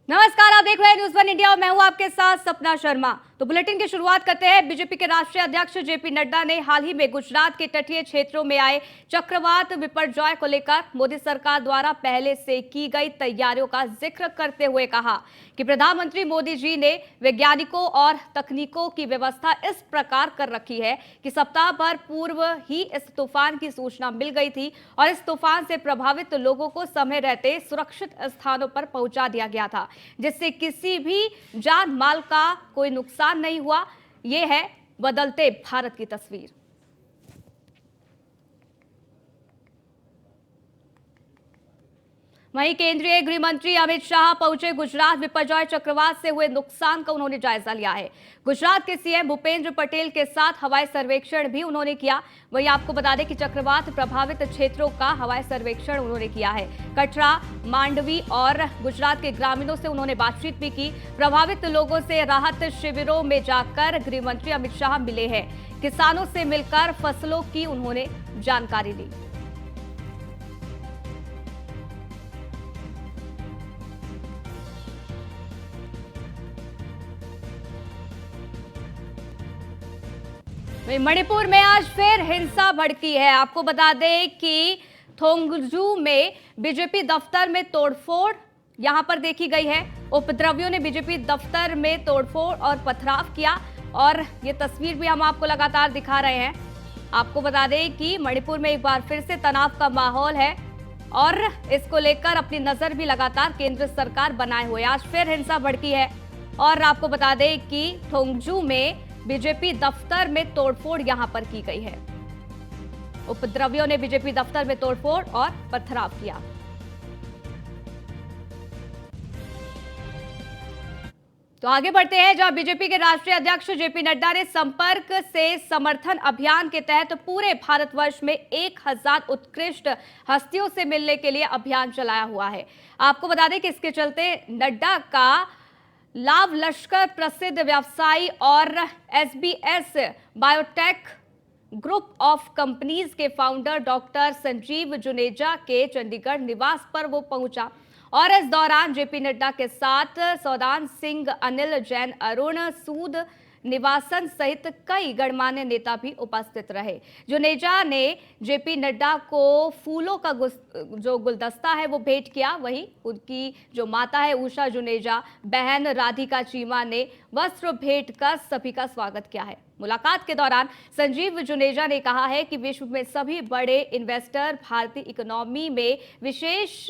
नमस्कार, आप देख रहे हैं न्यूज़ वन इंडिया और मैं हूं आपके साथ सपना शर्मा। तो बुलेटिन की शुरुआत करते हैं। बीजेपी के राष्ट्रीय अध्यक्ष जेपी नड्डा ने हाल ही में गुजरात के तटीय क्षेत्रों में आए चक्रवात बिपरजॉय को लेकर मोदी सरकार द्वारा पहले से की गई तैयारियों का जिक्र करते हुए कहा कि प्रधानमंत्री मोदी जी ने वैज्ञानिकों और तकनीकों की व्यवस्था इस प्रकार कर रखी है कि सप्ताह भर पूर्व ही इस तूफान की सूचना मिल गई थी और इस तूफान से प्रभावित लोगों को समय रहते सुरक्षित स्थानों पर पहुंचा दिया गया था, जिससे किसी भी जान माल का कोई नुकसान नहीं हुआ। यह है बदलते भारत की तस्वीर। वहीं केंद्रीय गृह मंत्री अमित शाह पहुंचे गुजरात। बिपरजॉय चक्रवात से हुए नुकसान का उन्होंने जायजा लिया है। गुजरात के सीएम भूपेंद्र पटेल के साथ हवाई सर्वेक्षण भी उन्होंने किया। वहीं आपको बता दें कि चक्रवात प्रभावित क्षेत्रों का हवाई सर्वेक्षण उन्होंने किया है। कटरा, मांडवी और गुजरात के ग्रामीणों से उन्होंने बातचीत भी की। प्रभावित लोगों से राहत शिविरों में जाकर गृह मंत्री अमित शाह मिले हैं। किसानों से मिलकर फसलों की उन्होंने जानकारी ली। मणिपुर में आज फिर हिंसा भड़की है। आपको बता दें कि थोंगजू में बीजेपी दफ्तर में तोड़फोड़ यहां पर देखी गई है। उपद्रवियों ने बीजेपी दफ्तर में तोड़फोड़ और पथराव किया और ये तस्वीर भी हम आपको लगातार दिखा रहे हैं। आपको बता दें कि मणिपुर में एक बार फिर से तनाव का माहौल है और इसको लेकर अपनी नजर भी लगातार केंद्र सरकार बनाए हुए। आज फिर हिंसा भड़की है और आपको बता दें कि थोंगजू में बीजेपी दफ्तर में तोड़फोड़ यहां पर की गई है। उपद्रवियों ने बीजेपी दफ्तर में तोड़फोड़ और पथराव किया। तो आगे बढ़ते हैं, जहां बीजेपी के राष्ट्रीय अध्यक्ष जेपी नड्डा ने संपर्क से समर्थन अभियान के तहत पूरे भारतवर्ष में 1000 उत्कृष्ट हस्तियों से मिलने के लिए अभियान चलाया हुआ है। आपको बता दें कि इसके चलते नड्डा का लाभ लश्कर प्रसिद्ध व्यवसायी और SBS biotech group of companies के फाउंडर डॉक्टर संजीव जुनेजा के चंडीगढ़ निवास पर वो पहुंचा और इस दौरान जेपी नड्डा के साथ सौदान सिंह, अनिल जैन, अरुण सूद निवासन सहित कई गणमान्य नेता भी उपस्थित रहे। जुनेजा ने जेपी नड्डा को फूलों का जो गुलदस्ता है वो भेंट किया। वहीं उनकी जो माता है उषा जुनेजा, बहन राधिका चीमा ने वस्त्र भेंट कर सभी का स्वागत किया है। मुलाकात के दौरान संजीव जुनेजा ने कहा है कि विश्व में सभी बड़े इन्वेस्टर भारतीय इकोनॉमी में विशेष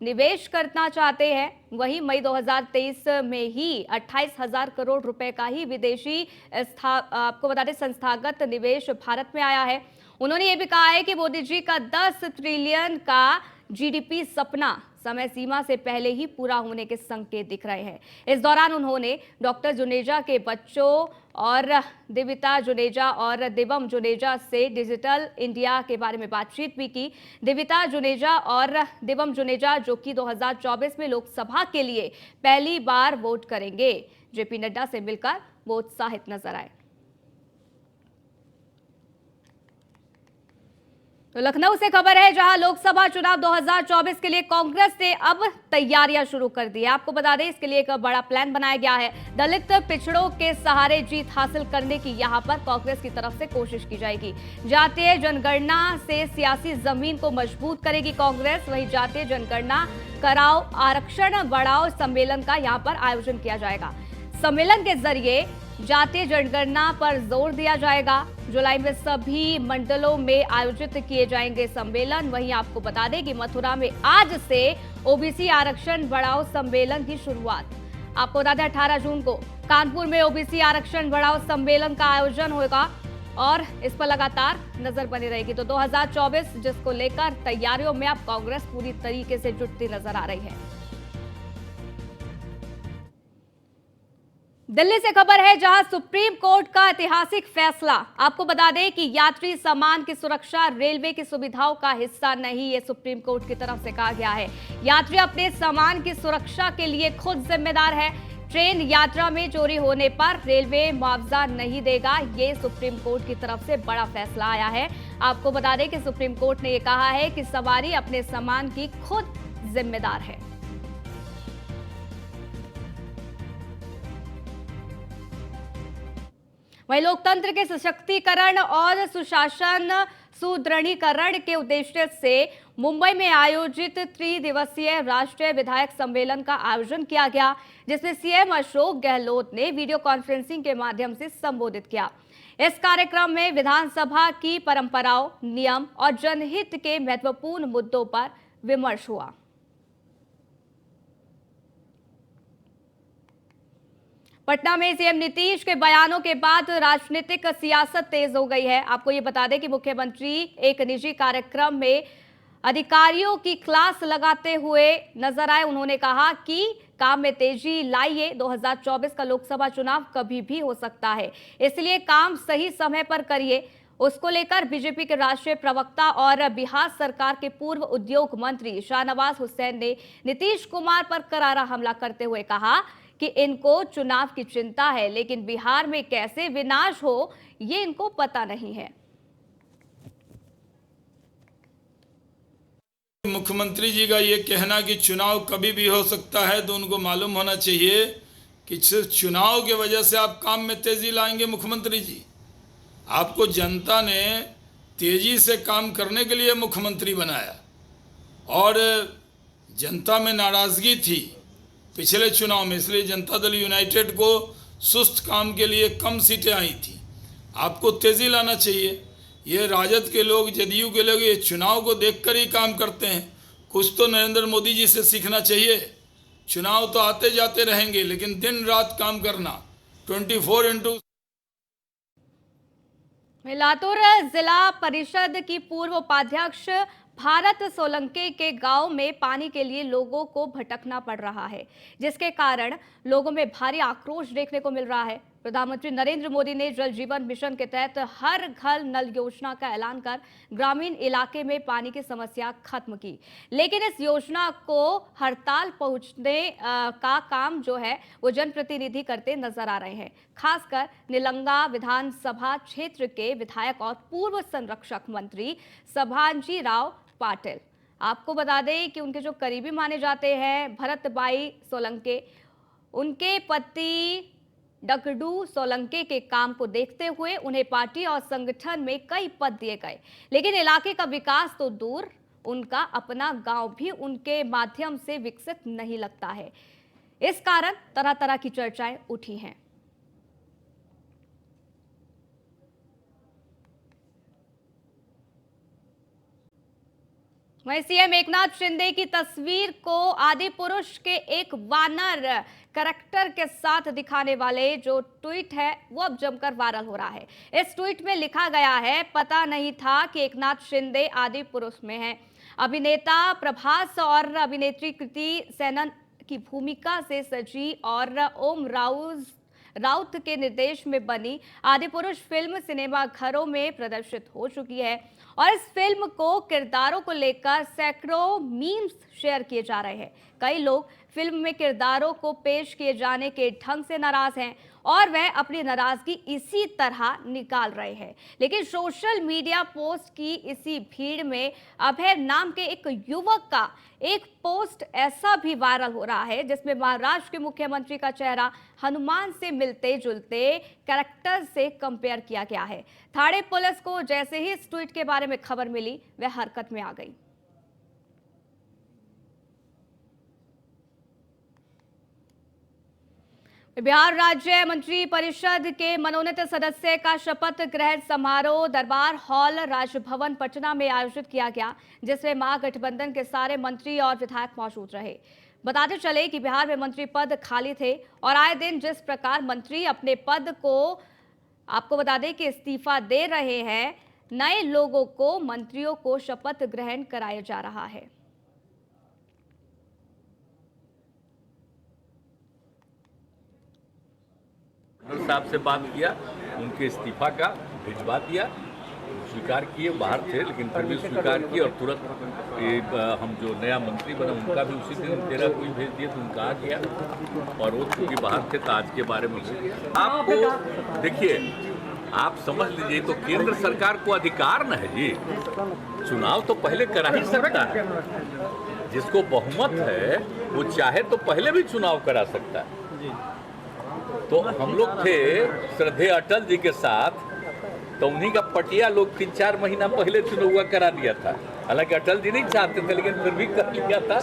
निवेश करना चाहते हैं। वहीं मई 2023 में ही 28,000 करोड़ रुपए का ही विदेशी आपको बता दें संस्थागत निवेश भारत में आया है। उन्होंने ये भी कहा है कि मोदी जी का 10 ट्रिलियन का जीडीपी सपना समय सीमा से पहले ही पूरा होने के संकेत दिख रहे हैं। इस दौरान उन्होंने डॉक्टर जुनेजा के बच्चों और दिविता जुनेजा और दिवम जुनेजा से डिजिटल इंडिया के बारे में बातचीत भी की। दिविता जुनेजा और दिवम जुनेजा जो कि 2024 में लोकसभा के लिए पहली बार वोट करेंगे, जेपी नड्डा से मिलकर वो उत्साहित नजर आए। तो लखनऊ से खबर है, जहां लोकसभा चुनाव 2024 के लिए कांग्रेस ने अब तैयारियां शुरू कर दी है। आपको बता दें इसके लिए एक बड़ा प्लान बनाया गया है। दलित पिछड़ों के सहारे जीत हासिल करने की यहां पर कांग्रेस की तरफ से कोशिश की जाएगी। जातीय जनगणना से सियासी जमीन को मजबूत करेगी कांग्रेस। वहीं जातीय जनगणना कराओ, आरक्षण बढ़ाओ सम्मेलन का यहां पर आयोजन किया जाएगा। सम्मेलन के जरिए जातीय जनगणना पर जोर दिया जाएगा। जुलाई में सभी मंडलों में आयोजित किए जाएंगे सम्मेलन। वहीं आपको बता दें कि मथुरा में आज से ओबीसी आरक्षण बढ़ाओ सम्मेलन की शुरुआत। आपको बता दें 18 जून को कानपुर में ओबीसी आरक्षण बढ़ाओ सम्मेलन का आयोजन होगा और इस पर लगातार नजर बनी रहेगी। तो 2024 जिसको लेकर तैयारियों में अब कांग्रेस पूरी तरीके से जुटती नजर आ रही है। दिल्ली से खबर है, जहां सुप्रीम कोर्ट का ऐतिहासिक फैसला। आपको बता दें कि यात्री सामान की सुरक्षा रेलवे की सुविधाओं का हिस्सा नहीं, ये सुप्रीम कोर्ट की तरफ से कहा गया है। यात्री अपने सामान की सुरक्षा के लिए खुद जिम्मेदार है। ट्रेन यात्रा में चोरी होने पर रेलवे मुआवजा नहीं देगा, ये सुप्रीम कोर्ट की तरफ से बड़ा फैसला आया है। आपको बता दें कि सुप्रीम कोर्ट ने यह कहा है कि सवारी अपने सामान की खुद जिम्मेदार है। वहीं लोकतंत्र के सशक्तिकरण और सुशासन सुदृढ़ीकरण के उद्देश्य से मुंबई में आयोजित त्रिदिवसीय राष्ट्रीय विधायक सम्मेलन का आयोजन किया गया, जिसमें सीएम अशोक गहलोत ने वीडियो कॉन्फ्रेंसिंग के माध्यम से संबोधित किया। इस कार्यक्रम में विधानसभा की परंपराओं, नियम और जनहित के महत्वपूर्ण मुद्दों पर विमर्श हुआ। पटना में सीएम नीतीश के बयानों के बाद राजनीतिक सियासत तेज हो गई है। आपको ये बता दें कि मुख्यमंत्री एक निजी कार्यक्रम में अधिकारियों की क्लास लगाते हुए नजर आए। उन्होंने कहा कि काम में तेजी लाइए, 2024 का लोकसभा चुनाव कभी भी हो सकता है, इसलिए काम सही समय पर करिए। उसको लेकर बीजेपी के राष्ट्रीय प्रवक्ता और बिहार सरकार के पूर्व उद्योग मंत्री शाहनवाज हुसैन ने नीतीश कुमार पर करारा हमला करते हुए कहा कि इनको चुनाव की चिंता है, लेकिन बिहार में कैसे विनाश हो ये इनको पता नहीं है। मुख्यमंत्री जी का ये कहना कि चुनाव कभी भी हो सकता है, तो उनको मालूम होना चाहिए कि सिर्फ चुनाव की वजह से आप काम में तेजी लाएंगे। मुख्यमंत्री जी, आपको जनता ने तेजी से काम करने के लिए मुख्यमंत्री बनाया और जनता में नाराजगी थी पिछले चुनाव में, इसलिए जनता दल यूनाइटेड को सुस्त काम के लिए कम सीटें आई थी। आपको तेजी लाना चाहिए। ये राजद के लोग, जदयू के लोग ये चुनाव को देखकर ही काम करते हैं। कुछ तो नरेंद्र मोदी जी से सीखना चाहिए। चुनाव तो आते जाते रहेंगे, लेकिन दिन रात काम करना 24/7। लातूर जिला परिषद की पूर्व उपाध्यक्ष भारत सोलंके के गांव में पानी के लिए लोगों को भटकना पड़ रहा है, जिसके कारण लोगों में भारी आक्रोश देखने को मिल रहा है। प्रधानमंत्री नरेंद्र मोदी ने जल जीवन मिशन के तहत हर घर नल योजना का ऐलान कर ग्रामीण इलाके में पानी की समस्या खत्म की, लेकिन इस योजना को हड़ताल पहुंचने का काम जो है वो जनप्रतिनिधि करते नजर आ रहे हैं। खासकर निलंगा विधानसभा क्षेत्र के विधायक और पूर्व संरक्षक मंत्री सभांजी राव पाटिल, आपको बता दें कि उनके जो करीबी माने जाते हैं भरत भाई सोलंके, उनके पति डगडू सोलंके के काम को देखते हुए उन्हें पार्टी और संगठन में कई पद दिए गए, लेकिन इलाके का विकास तो दूर, उनका अपना गांव भी उनके माध्यम से विकसित नहीं लगता है। इस कारण तरह तरह की चर्चाएं उठी हैं। वहीं सीएम एकनाथ शिंदे की तस्वीर को आदि पुरुष के एक वानर कैरेक्टर के साथ दिखाने वाले जो ट्वीट है वो अब जमकर वायरल हो रहा है। इस ट्वीट में लिखा गया है, पता नहीं था कि एकनाथ शिंदे आदि पुरुष में है। अभिनेता प्रभास और अभिनेत्री कृति सेनन की भूमिका से सजी और ओम राउत के निर्देश में बनी आदि पुरुष फिल्म सिनेमा घरों में प्रदर्शित हो चुकी है और इस फिल्म को किरदारों को लेकर सैकड़ों मीम्स शेयर किए जा रहे हैं। कई लोग फिल्म में किरदारों को पेश किए जाने के ढंग से नाराज हैं और वह अपनी नाराजगी इसी तरह निकाल रहे हैं। लेकिन सोशल मीडिया पोस्ट की इसी भीड़ में अभय नाम के एक युवक का एक पोस्ट ऐसा भी वायरल हो रहा है जिसमें महाराष्ट्र के मुख्यमंत्री का चेहरा हनुमान से मिलते जुलते कैरेक्टर से कंपेयर किया गया है। थाने पुलिस को जैसे ही इस ट्वीट के बारे में खबर मिली, वह हरकत में आ गई। बिहार राज्य मंत्री परिषद के मनोनीत सदस्य का शपथ ग्रहण समारोह दरबार हॉल राजभवन पटना में आयोजित किया गया, जिसमें महागठबंधन के सारे मंत्री और विधायक मौजूद रहे। बताते चले कि बिहार में मंत्री पद खाली थे और आए दिन जिस प्रकार मंत्री अपने पद को, आपको बता दें कि इस्तीफा दे रहे हैं, नए लोगों को मंत्रियों को शपथ ग्रहण कराया जा रहा है। साहब से बात किया, उनके इस्तीफा का भिजवा दिया, स्वीकार किए, बाहर थे लेकिन फिर भी स्वीकार किए और तुरंत हम जो नया मंत्री बना उनका भी उसी दिन 13 को ही भेज दिया, तो उनका आ गया और वो चूँकि बाहर थे तो आज के बारे में आपको देखिए, आप समझ लीजिए तो केंद्र सरकार को अधिकार न है जी, चुनाव तो पहले करा ही सकता है, जिसको बहुमत है वो चाहे तो पहले भी चुनाव करा सकता है। तो हम लोग थे श्रद्धेय अटल जी के साथ, तो उन्हीं का पटिया लोग 3-4 महीना पहले चुनाव करा दिया था। हालांकि अटल जी नहीं चाहते थे, लेकिन फिर भी कर लिया था।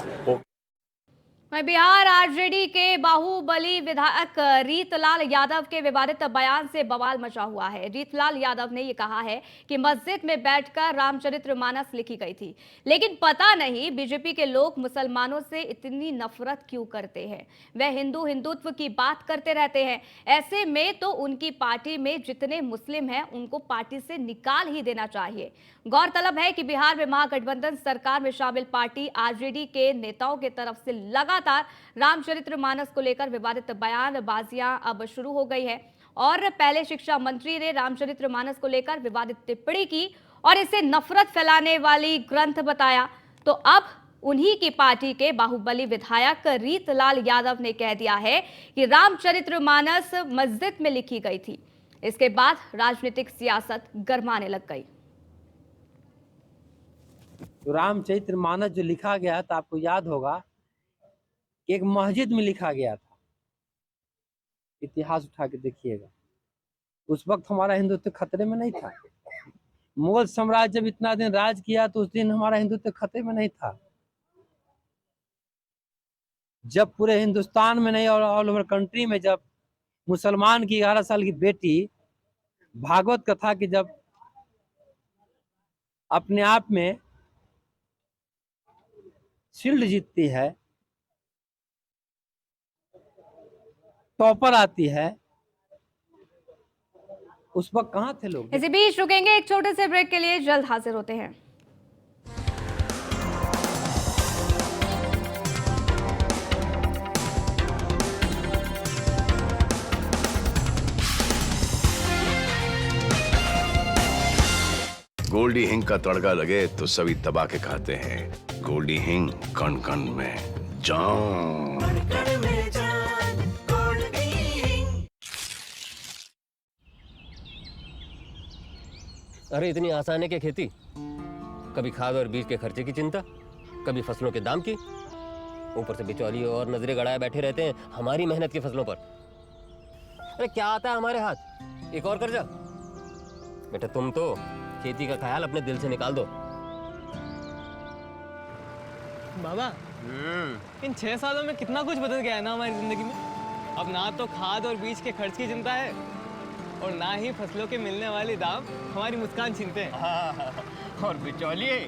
वहीं बिहार आरजेडी के बाहुबली विधायक रीतलाल यादव के विवादित बयान से बवाल मचा हुआ है। रीतलाल यादव ने यह कहा है कि मस्जिद में बैठकर रामचरितमानस लिखी गई थी, लेकिन पता नहीं बीजेपी के लोग मुसलमानों से इतनी नफरत क्यों करते हैं। वह हिंदुत्व की बात करते रहते हैं। ऐसे में तो उनकी पार्टी में जितने मुस्लिम हैं उनको पार्टी से निकाल ही देना चाहिए। गौरतलब है कि बिहार में महागठबंधन सरकार में शामिल पार्टी आरजेडी के नेताओं की तरफ से लगातार रामचरितमानस को लेकर विवादित बयानबाजियां अब शुरू हो गई है। और पहले शिक्षा मंत्री ने रामचरितमानस को लेकर विवादित टिप्पणी की और इसे नफरत फैलाने वाली ग्रंथ बताया, तो अब उन्हीं की पार्टी के बाहुबली विधायक रीतलाल यादव ने कह दिया है कि रामचरितमानस मस्जिद में लिखी गई थी। इसके बाद राजनीतिक सियासत गरमाने लग गई। तो रामचरितमानस जो लिखा गया तो आपको याद होगा एक मस्जिद में लिखा गया था। इतिहास उठा के देखिएगा, उस वक्त हमारा हिंदुत्व खतरे में नहीं था। मुगल साम्राज्य जब इतना दिन राज किया तो उस दिन हमारा हिंदुत्व खतरे में नहीं था। जब पूरे हिंदुस्तान में नहीं और ऑल ओवर कंट्री में जब मुसलमान की 11 साल की बेटी भागवत कथा की जब अपने आप में शील्ड जीतती है, टॉपर आती है, उस वक्त कहाँ थे लोग। इसी बीच रुकेंगे एक छोटे से ब्रेक के लिए, जल्द हाजिर होते हैं। गोल्डी हिंग का तड़का लगे तो सभी दबा के खाते हैं। गोल्डी हिंग, कण कण में जान। अरे इतनी आसान है क्या खेती? कभी खाद और बीज के खर्चे की चिंता, कभी फसलों के दाम की, ऊपर से बिचौलिए और नजरें गड़ाए बैठे रहते हैं हमारी मेहनत की फसलों पर। अरे क्या आता है हमारे हाथ? एक और कर्जा। बेटा तुम तो खेती का ख्याल अपने दिल से निकाल दो। बाबा, इन 6 सालों में कितना कुछ बदल गया है ना हमारी जिंदगी में। अब ना तो खाद और बीज के खर्च की चिंता है और ना ही फसलों के मिलने वाले दाम हमारी मुस्कान छीनते हैं। और बिचौलिए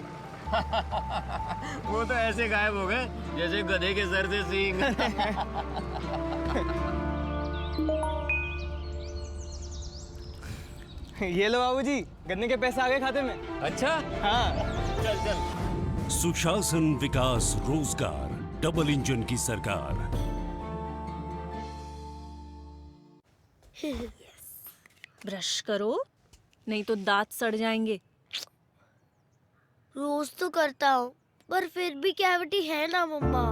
वो तो ऐसे गायब हो गए जैसे गधे के सर से सींग। ये लो बाबूजी, गन्ने के पैसे आ गए खाते में। अच्छा हाँ, चल चल। सुशासन, विकास, रोजगार, डबल इंजन की सरकार। ब्रश करो, नहीं तो दांत सड़ जाएंगे। रोज तो करता हूँ, पर फिर भी कैविटी है ना मम्मा।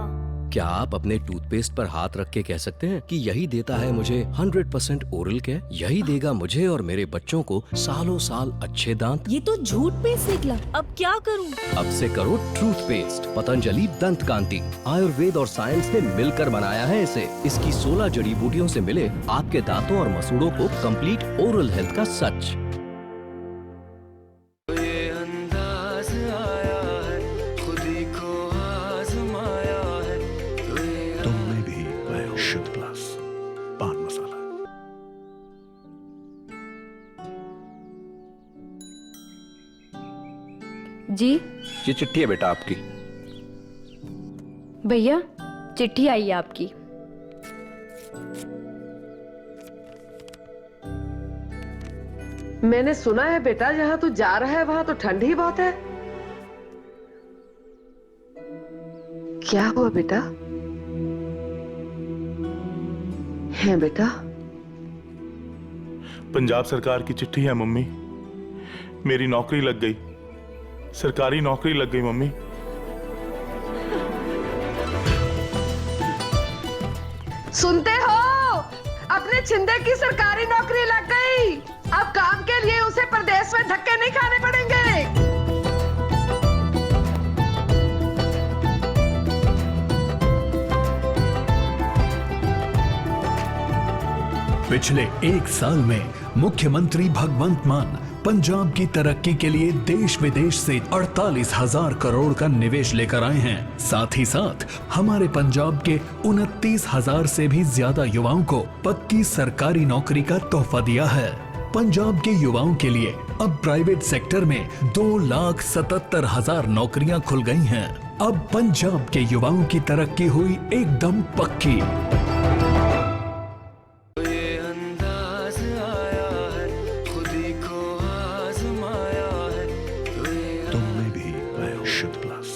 क्या आप अपने टूथपेस्ट पर हाथ रख के कह सकते हैं कि यही देता है मुझे 100% ओरल केयर, यही देगा मुझे और मेरे बच्चों को सालों साल अच्छे दांत? ये तो झूठ पेस्ट निकला, अब क्या करूँ? अब से करो टूथपेस्ट पतंजलि दंत कांति। आयुर्वेद और साइंस ने मिलकर बनाया है इसे। इसकी 16 जड़ी बूटियों से मिले आपके दांतों और मसूड़ों को कंप्लीट ओरल हेल्थ का सच। जी, ये चिट्ठी है बेटा आपकी। भैया चिट्ठी आई है आपकी। मैंने सुना है बेटा, जहाँ तू जा रहा है वहां तो ठंड ही बहुत है। क्या हुआ बेटा? है बेटा? पंजाब सरकार की चिट्ठी है मम्मी। मेरी नौकरी लग गई, सरकारी नौकरी लग गई मम्मी। सुनते हो? अपने छिंदे की सरकारी नौकरी लग गई। अब काम के लिए उसे प्रदेश में धक्के नहीं खाने पड़ेंगे। पिछले एक साल में मुख्यमंत्री भगवंत मान पंजाब की तरक्की के लिए देश विदेश से 48,000 करोड़ का निवेश लेकर आए हैं। साथ ही साथ हमारे पंजाब के 29,000 से भी ज्यादा युवाओं को पक्की सरकारी नौकरी का तोहफा दिया है। पंजाब के युवाओं के लिए अब प्राइवेट सेक्टर में 2,77,000 नौकरियां खुल गई हैं। अब पंजाब के युवाओं की तरक्की हुई एकदम पक्की। तुमने भी शुद्ध प्लस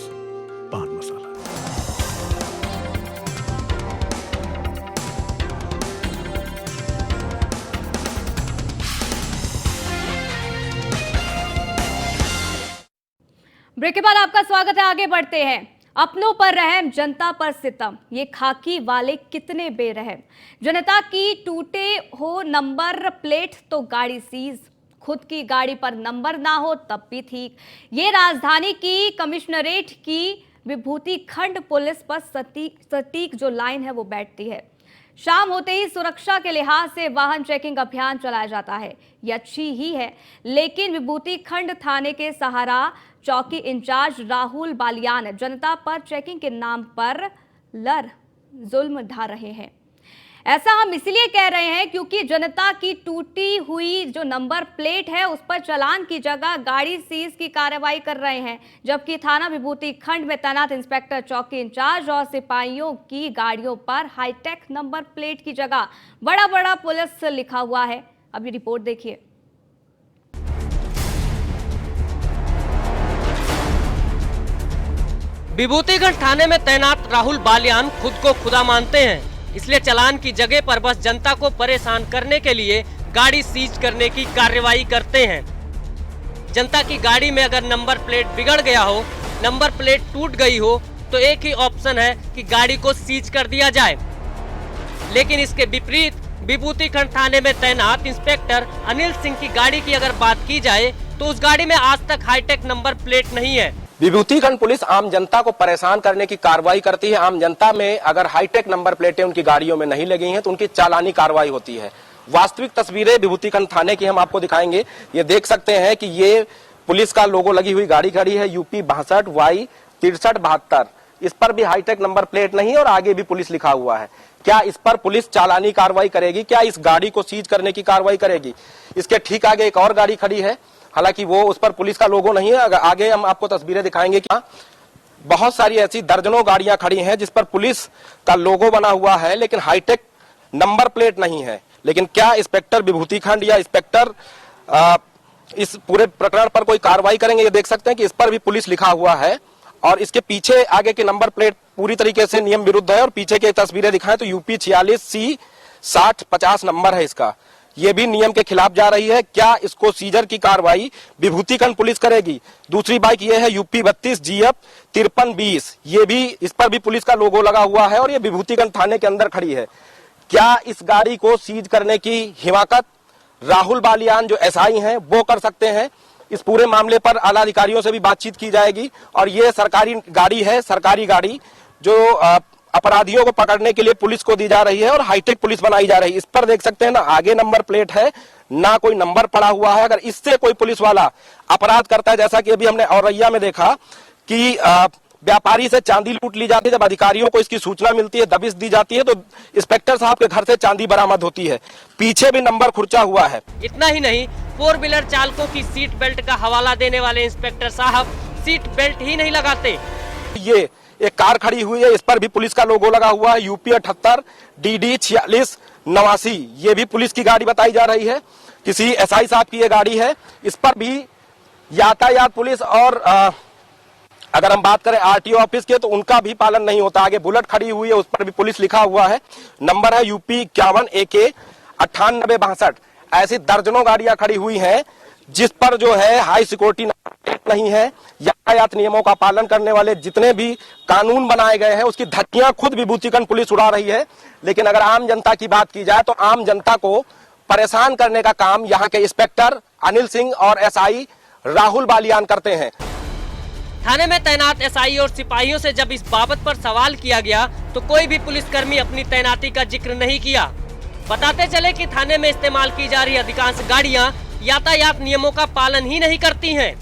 पान मसाला। ब्रेक के बाद आपका स्वागत है। आगे बढ़ते हैं। अपनों पर रहम, जनता पर सितम, ये खाकी वाले कितने बेरहम। जनता की टूटे हो नंबर प्लेट तो गाड़ी सीज, खुद की गाड़ी पर नंबर ना हो तब भी ठीक। ये राजधानी की कमिश्नरेट की विभूति खंड पुलिस पर सटीक जो लाइन है वो बैठती है। शाम होते ही सुरक्षा के लिहाज से वाहन चेकिंग अभियान चलाया जाता है। ये अच्छी ही है, लेकिन विभूति खंड थाने के सहारा चौकी इंचार्ज राहुल बालियान जनता पर चेकिंग के नाम पर जुल्म ढा रहे हैं। ऐसा हम इसलिए कह रहे हैं क्योंकि जनता की टूटी हुई जो नंबर प्लेट है उस पर चालान की जगह गाड़ी सीज की कार्रवाई कर रहे हैं, जबकि थाना विभूति खंड में तैनात इंस्पेक्टर चौकी इंचार्ज और सिपाहियों की गाड़ियों पर हाईटेक नंबर प्लेट की जगह बड़ा बड़ा पुलिस लिखा हुआ है। अब ये रिपोर्ट देखिए। विभूतिगढ़ थाने में तैनात राहुल बालियान खुद को खुदा मानते हैं, इसलिए चालान की जगह पर बस जनता को परेशान करने के लिए गाड़ी सीज करने की कार्रवाई करते हैं। जनता की गाड़ी में अगर नंबर प्लेट बिगड़ गया हो, नंबर प्लेट टूट गई हो, तो एक ही ऑप्शन है कि गाड़ी को सीज कर दिया जाए। लेकिन इसके विपरीत विभूतिखंड थाने में तैनात इंस्पेक्टर अनिल सिंह की गाड़ी की अगर बात की जाए तो उस गाड़ी में आज तक हाईटेक नंबर प्लेट नहीं है। विभूतिखंड पुलिस आम जनता को परेशान करने की कार्रवाई करती है। आम जनता में अगर हाईटेक नंबर प्लेटें उनकी गाड़ियों में नहीं लगी हैं तो उनकी चालानी कार्रवाई होती है। वास्तविक तस्वीरें विभूतिखंड थाने की हम आपको दिखाएंगे। ये देख सकते हैं कि ये पुलिस का लोगो लगी हुई गाड़ी खड़ी है, यूपी 62 Y 6372। इस पर भी हाईटेक नंबर प्लेट नहीं है और आगे भी पुलिस लिखा हुआ है। क्या इस पर पुलिस चालानी कार्रवाई करेगी? क्या इस गाड़ी को सीज करने की कार्रवाई करेगी? इसके ठीक आगे एक और गाड़ी खड़ी है, हालांकि वो उस पर पुलिस का लोगो नहीं है। आगे हम आपको तस्वीरें दिखाएंगे कि बहुत सारी ऐसी दर्जनों गाड़ियां खड़ी हैं जिस पर पुलिस का लोगो बना हुआ है लेकिन हाईटेक नंबर प्लेट नहीं है। लेकिन क्या इंस्पेक्टर विभूतिखंड या इंस्पेक्टर इस पूरे प्रकरण पर कोई कार्रवाई करेंगे? ये देख सकते हैं कि इस पर भी पुलिस लिखा हुआ है और इसके पीछे आगे की नंबर प्लेट पूरी तरीके से नियम विरुद्ध है। और पीछे की तस्वीरें दिखाएं तो यूपी 46 C 6050 नंबर है इसका, ये भी नियम के खिलाफ जा रही है। क्या इसको सीजर की कार्रवाई विभूतिखंड पुलिस करेगी? दूसरी बाइक ये है यूपी 32 GF 5320, ये भी इस पर भी पुलिस का लोगो लगा हुआ है और ये विभूतिखंड थाने के अंदर खड़ी है। क्या इस गाड़ी को सीज करने की हिमाकत राहुल बालियान जो SI हैं वो कर सकते हैं? इस पूरे मामले पर आला अधिकारियों से भी बातचीत की जाएगी। और ये सरकारी गाड़ी है, सरकारी गाड़ी जो अपराधियों को पकड़ने के लिए पुलिस को दी जा रही है और हाईटेक पुलिस बनाई जा रही है। इस पर देख सकते हैं ना आगे नंबर प्लेट है, ना कोई नंबर पड़ा हुआ है। अगर इससे कोई पुलिस वाला अपराध करता है, जैसा कि अभी हमने औरैया में देखा कि व्यापारी से चांदी लूट ली जाती है, जब अधिकारियों को इसकी सूचना मिलती है, दबिश दी जाती है, तो इंस्पेक्टर साहब के घर से चांदी बरामद होती है। पीछे भी नंबर खुर्चा हुआ है। इतना ही नहीं, 4 व्हीलर चालकों की सीट बेल्ट का हवाला देने वाले इंस्पेक्टर साहब सीट बेल्ट ही नहीं लगाते। ये एक कार खड़ी हुई है, इस पर भी पुलिस का लोगो लगा हुआ है, यूपी 78 DD 4689, ये भी पुलिस की गाड़ी बताई जा रही है, किसी SI साहब की ये गाड़ी है। इस पर भी यातायात पुलिस और अगर हम बात करें RTO ऑफिस के तो उनका भी पालन नहीं होता। आगे बुलेट खड़ी हुई है, उस पर भी पुलिस लिखा हुआ है, नंबर है यूपी 51 AK 9862। ऐसी दर्जनों गाड़ियां खड़ी हुई हैं जिस पर जो है हाई सिक्योरिटी नहीं है। यातायात नियमों का पालन करने वाले जितने भी कानून बनाए गए हैं उसकी धज्जियां खुद विभूतिखंड पुलिस उड़ा रही है। लेकिन अगर आम जनता की बात की जाए तो आम जनता को परेशान करने का काम यहाँ के इंस्पेक्टर अनिल सिंह और SI राहुल बालियान करते हैं। थाने में तैनात SI और सिपाहियों से जब इस बाबत पर सवाल किया गया तो कोई भी पुलिसकर्मी अपनी तैनाती का जिक्र नहीं किया। बताते चले कि थाने में इस्तेमाल की जा रही अधिकांश गाड़ियां यातायात नियमों का पालन ही नहीं करती हैं।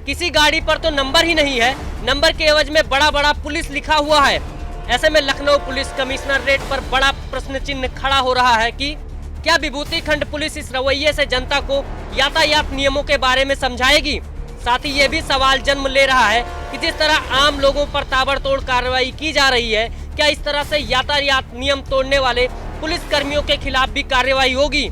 किसी गाड़ी पर तो नंबर ही नहीं है, नंबर के एवज में बड़ा बड़ा पुलिस लिखा हुआ है। ऐसे में लखनऊ पुलिस कमिश्नरेट पर बड़ा प्रश्न चिन्ह खड़ा हो रहा है कि क्या विभूति खंड पुलिस इस रवैये से जनता को यातायात नियमों के बारे में समझाएगी। साथ ही ये भी सवाल जन्म ले रहा है कि जिस तरह आम लोगों पर ताबड़तोड़ कार्रवाई की जा रही है, क्या इस तरह से यातायात नियम तोड़ने वाले पुलिस कर्मियों के खिलाफ भी कार्रवाई होगी।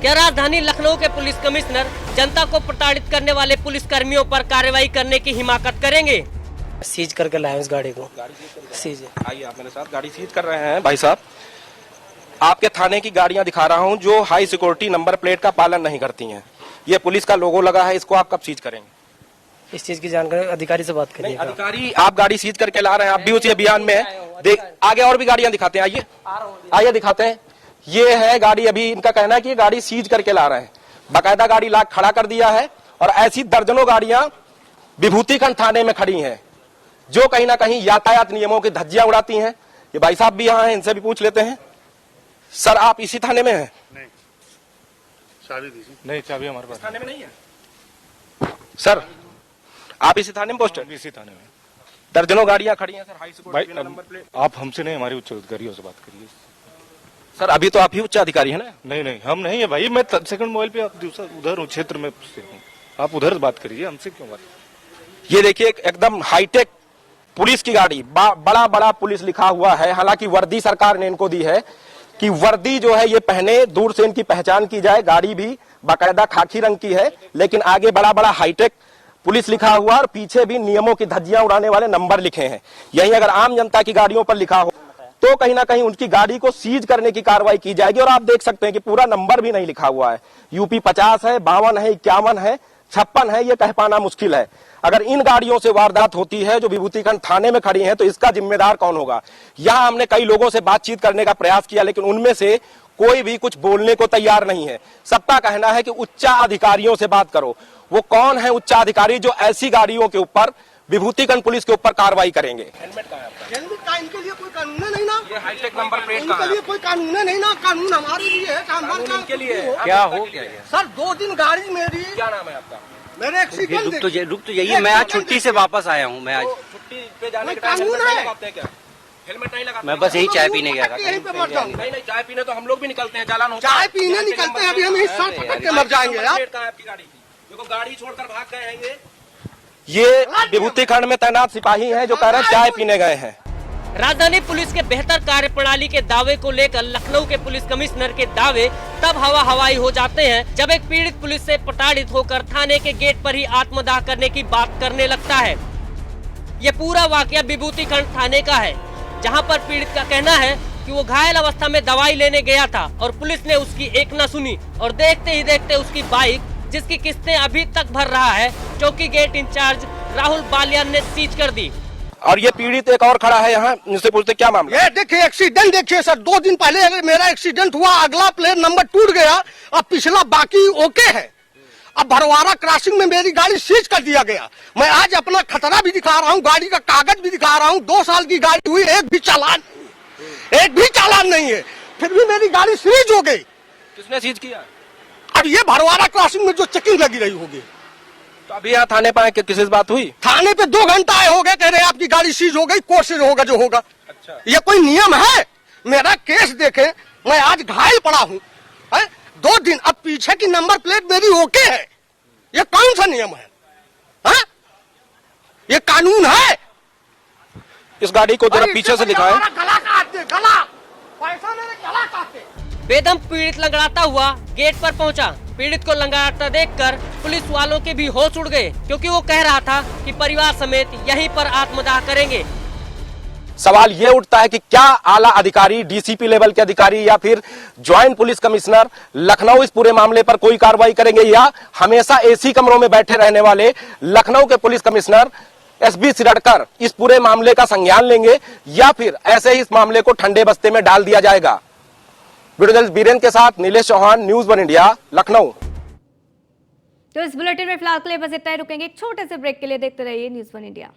क्या राजधानी लखनऊ के पुलिस कमिश्नर जनता को प्रताड़ित करने वाले पुलिस कर्मियों पर कार्रवाई करने की हिमाकत करेंगे। सीज करके लाए उस गाड़ी को। सीज आइए आप मेरे साथ, गाड़ी सीज कर रहे हैं भाई साहब। आपके थाने की गाड़ियां दिखा रहा हूं जो हाई सिक्योरिटी नंबर प्लेट का पालन नहीं करती हैं। ये पुलिस का लोगो लगा है, इसको आप कब सीज करेंगे? इस चीज की जानकारी अधिकारी से बात करिए। अधिकारी आप गाड़ी सीज करके ला रहे हैं, आप भी उसी अभियान में है। देख आगे और भी गाड़ियां दिखाते हैं, आइए आइए दिखाते हैं। ये है गाड़ी, अभी इनका कहना है कि गाड़ी सीज करके ला रहे हैं। बाकायदा गाड़ी ला खड़ा कर दिया है और ऐसी दर्जनों गाड़ियां विभूति खंड थाने में खड़ी हैं जो कहीं ना कहीं यातायात नियमों की धज्जियां उड़ाती हैं। ये भाई साहब भी यहाँ हैं, इनसे भी पूछ लेते हैं। सर आप इसी थाने में हैं? नहीं, चाबी दीजिए। नहीं, चाबी हमारे पास थाने में नहीं है। सर आप इसी थाने में पोस्टर? इसी थाने में दर्जनों गाड़ियां खड़ी हैं sir, high security number plate. आप हमसे नहीं, हमारे उच्च अधिकारियों से बात करिए। सर अभी तो आप ही उच्च अधिकारी है ना? नहीं नहीं, हम नहीं है भाई, मैं सेकंड मोबाइल पे उधर क्षेत्र में हूँ, आप उधर बात करिए, हमसे क्यों बात। ये देखिए एकदम हाईटेक पुलिस की गाड़ी, बड़ा बड़ा पुलिस लिखा हुआ है। हालांकि वर्दी सरकार ने इनको दी है कि वर्दी जो है ये पहने, दूर से इनकी पहचान की जाए। गाड़ी भी बाकायदा खाकी रंग की है, लेकिन आगे बड़ा बड़ा हाईटेक पुलिस लिखा हुआ और पीछे भी नियमों की धज्जियां उड़ाने वाले नंबर लिखे हैं। यही अगर आम जनता की गाड़ियों पर लिखा हो तो कहीं ना कहीं उनकी गाड़ी को सीज करने की कार्रवाई की जाएगी। और आप देख सकते हैं कि पूरा नंबर भी नहीं लिखा हुआ है। यूपी 50 है, 52 है, 51 है, 56 है, ये कह पाना मुश्किल है। अगर इन गाड़ियों से वारदात होती है जो विभूति खंड थाने में खड़ी हैं, तो इसका जिम्मेदार कौन होगा? यहाँ हमने कई लोगों से बातचीत करने का प्रयास किया, लेकिन उनमें से कोई भी कुछ बोलने को तैयार नहीं है। सबका कहना है कि उच्चाधिकारियों से बात करो। वो कौन है उच्चाधिकारी जो ऐसी गाड़ियों के ऊपर, विभूति खंड पुलिस के ऊपर कार्रवाई करेंगे? हेलमेट का इनके लिए कोई कानून नहीं ना। ये हाईटेक नंबर प्लेट इनके लिए कोई कानून नहीं ना। कानून हमारे लिए है, इनके लिए क्या हो गया? सर 2 दिन गाड़ी मेरी। क्या नाम है आपका? मेरे एक्सीडेंट। रुक तो जाइए, मैं आज छुट्टी से वापस आया हूँ। मैं आज छुट्टी पे जाने के कानून है। हेलमेट नहीं लगाते? मैं बस यही चाय पीने गया था। यहीं पे मर जाऊंगा। नहीं, चाय पीने तो हम लोग भी निकलते हैं, चालान होता चाय पीने निकलते हैं, अभी हम इस साल पकड़ के मर जाएंगे यार। आपकी गाड़ी देखो, गाड़ी छोड़कर भाग गए हैं। ये विभूति खंड में तैनात सिपाही हैं जो कह रहे हैं चाय पीने गए हैं। राजधानी पुलिस के बेहतर कार्यप्रणाली के दावे को लेकर लखनऊ के पुलिस कमिश्नर के दावे तब हवा हवाई हो जाते हैं जब एक पीड़ित पुलिस से प्रताड़ित होकर थाने के गेट पर ही आत्मदाह करने की बात करने लगता है। ये पूरा वाकया विभूति खंड थाने का है, जहां पर पीड़ित का कहना है कि वो घायल अवस्था में दवाई लेने गया था और पुलिस ने उसकी एक न सुनी और देखते ही देखते उसकी बाइक, जिसकी किस्तें अभी तक भर रहा है, चौकी गेट इंचार्ज राहुल बालियान ने सीज कर दी। और ये पीड़ित एक और खड़ा है यहाँ, इनसे पूछते क्या मामला? ये देखिए एक्सीडेंट देखिए सर, 2 दिन पहले मेरा एक्सीडेंट हुआ, अगला प्लेट नंबर टूट गया, अब पिछला बाकी ओके है। अब भरवारा क्रॉसिंग में मेरी गाड़ी सीज कर दिया गया। मैं आज अपना खतरा भी दिखा रहा हूँ, गाड़ी का कागज भी दिखा रहा हूँ। 2 साल की गाड़ी हुई, एक भी चालान नहीं है, फिर भी मेरी गाड़ी सीज हो गई। किसने सीज किया? अब ये भरवारा क्रॉसिंग में जो चेकिंग लगी रही होगी। तो अभी यहाँ थाने पर किसी से बात हुई? थाने पे 2 घंटा आए हो गए, कह रहे आपकी गाड़ी सीज हो गई, कोर्ट से होगा जो होगा। अच्छा, ये कोई नियम है? मेरा केस देखे, मैं आज घायल पड़ा हूँ 2 दिन, अब पीछे की नंबर प्लेट मेरी ओके है। ये कौन सा नियम है? ये कानून है? इस गाड़ी को जरा पीछे से दिखाएं। गला काटते, गला, पैसा मेरे गला काटते। बेदम पीड़ित लंगड़ाता हुआ गेट पर पहुंचा। पीड़ित को लंगड़ाता देखकर पुलिस वालों के भी होश उड़ गए, क्योंकि वो कह रहा था कि परिवार समेत यहीं पर आत्मदाह करेंगे। सवाल ये उठता है कि क्या आला अधिकारी, डीसीपी लेवल के अधिकारी या फिर ज्वाइंट पुलिस कमिश्नर लखनऊ इस पूरे मामले पर कोई कार्रवाई करेंगे, या हमेशा एसी कमरों में बैठे रहने वाले लखनऊ के पुलिस कमिश्नर एसबी सिरडकर इस पूरे मामले का संज्ञान लेंगे, या फिर ऐसे ही इस मामले को ठंडे बस्ते में डाल दिया जाएगा? वीडियो जर्नलिस्ट बीरेन के साथ नीलेश चौहान, न्यूज 1 इंडिया, लखनऊ। तो इस बुलेटिन में फिलहाल के लिए बस इतना ही, रुकेंगे एक छोटे से ब्रेक के लिए। देखते रहिए न्यूज 1 इंडिया।